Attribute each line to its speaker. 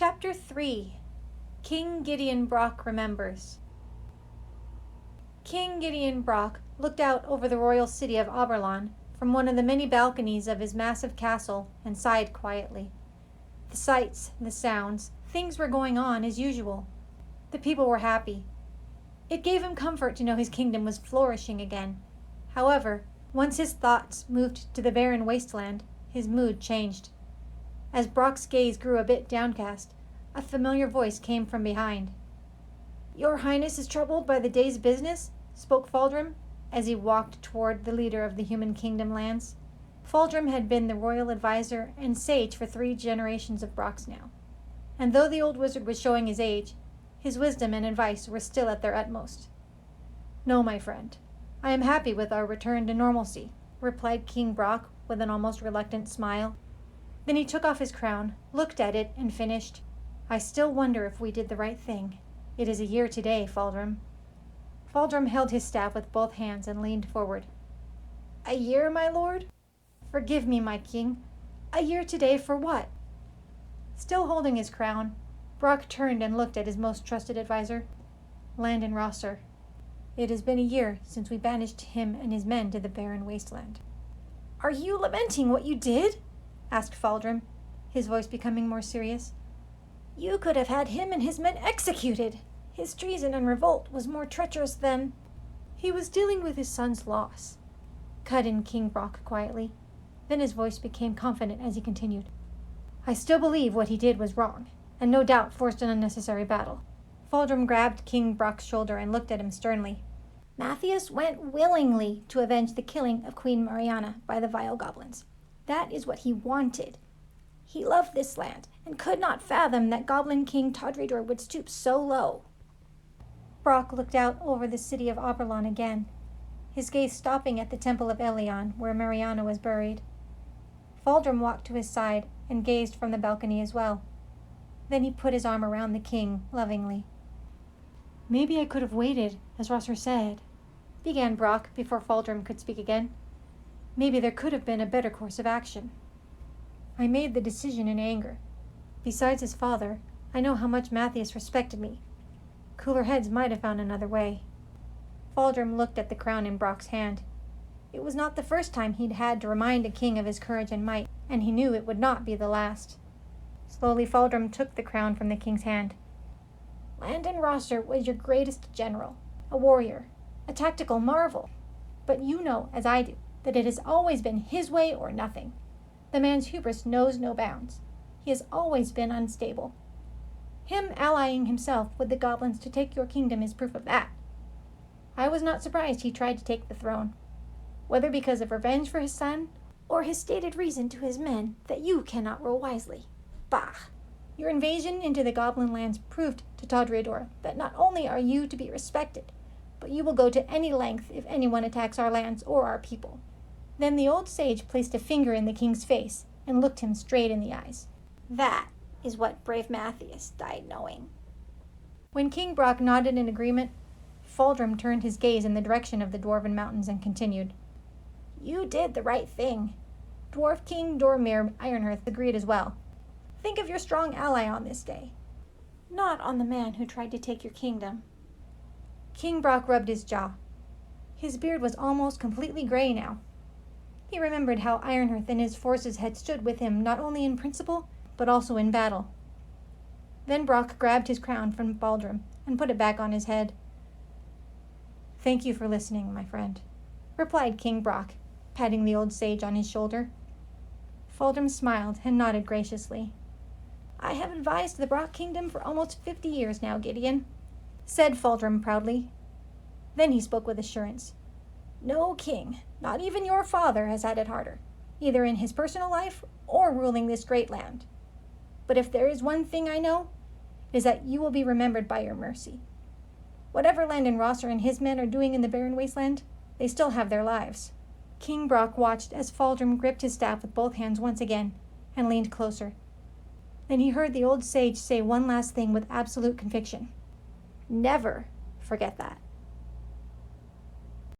Speaker 1: Chapter 3 King Gideon Brock Remembers. King Gideon Brock looked out over the royal city of Oberlin from one of the many balconies of his massive castle and sighed quietly. The sights, the sounds, things were going on as usual. The people were happy. It gave him comfort to know his kingdom was flourishing again. However, once his thoughts moved to the barren wasteland, his mood changed. As Brock's gaze grew a bit downcast, a familiar voice came from behind. "Your Highness is troubled by the day's business?" spoke Faldrum, as he walked toward the leader of the human kingdom lands. Faldrum had been the royal advisor and sage for 3 generations of Brocks now. And though the old wizard was showing his age, his wisdom and advice were still at their utmost. "No, my friend. I am happy with our return to normalcy," replied King Brock with an almost reluctant smile. Then he took off his crown, looked at it, and finished, "I still wonder if we did the right thing. It is a year today, Faldrum." Faldrum held his staff with both hands and leaned forward. "A year, my lord? Forgive me, my king. A year today for what?" Still holding his crown, Brock turned and looked at his most trusted advisor, Landon Rosser. "It has been a year since we banished him and his men to the barren wasteland." "Are you lamenting what you did?" asked Faldrum, his voice becoming more serious. "You could have had him and his men executed. His treason and revolt was more treacherous than—" "He was dealing with his son's loss," cut in King Brock quietly. Then his voice became confident as he continued. "I still believe what he did was wrong, and no doubt forced an unnecessary battle." Faldrum grabbed King Brock's shoulder and looked at him sternly. "Matthias went willingly to avenge the killing of Queen Mariana by the vile goblins. That is what he wanted. He loved this land and could not fathom that Goblin King Todredor would stoop so low." Brock looked out over the city of Oberlin again, his gaze stopping at the temple of Elion, where Mariana was buried. Faldrum walked to his side and gazed from the balcony as well. Then he put his arm around the king lovingly. "Maybe I could have waited, as Rosser said," began Brock before Faldrum could speak again. "Maybe there could have been a better course of action. I made the decision in anger. Besides his father, I know how much Matthias respected me. Cooler heads might have found another way." Faldrum looked at the crown in Brock's hand. It was not the first time he'd had to remind a king of his courage and might, and he knew it would not be the last. Slowly Faldrum took the crown from the king's hand. "Landon Rosser was your greatest general, a warrior, a tactical marvel. But you know, as I do, that it has always been his way or nothing. The man's hubris knows no bounds. He has always been unstable. Him allying himself with the goblins to take your kingdom is proof of that. I was not surprised he tried to take the throne, whether because of revenge for his son, or his stated reason to his men that you cannot rule wisely. Bah! Your invasion into the goblin lands proved to Todredor that not only are you to be respected, but you will go to any length if anyone attacks our lands or our people." Then the old sage placed a finger in the king's face and looked him straight in the eyes. "That is what brave Matthias died knowing." When King Brock nodded in agreement, Faldrum turned his gaze in the direction of the Dwarven Mountains and continued. "You did the right thing. Dwarf King Dormir Ironhearth agreed as well. Think of your strong ally on this day, not on the man who tried to take your kingdom." King Brock rubbed his jaw. His beard was almost completely gray now. He remembered how Ironhearth and his forces had stood with him not only in principle, but also in battle. Then Brock grabbed his crown from Faldrum and put it back on his head. "Thank you for listening, my friend," replied King Brock, patting the old sage on his shoulder. Faldrum smiled and nodded graciously. "I have advised the Brock kingdom for almost 50 years now, Gideon," said Faldrum proudly. Then he spoke with assurance. "No king, not even your father, has had it harder, either in his personal life or ruling this great land. But if there is one thing I know, it is that you will be remembered by your mercy. Whatever Landon Rosser and his men are doing in the barren wasteland, they still have their lives." King Brock watched as Faldrum gripped his staff with both hands once again and leaned closer. Then he heard the old sage say one last thing with absolute conviction. "Never forget that."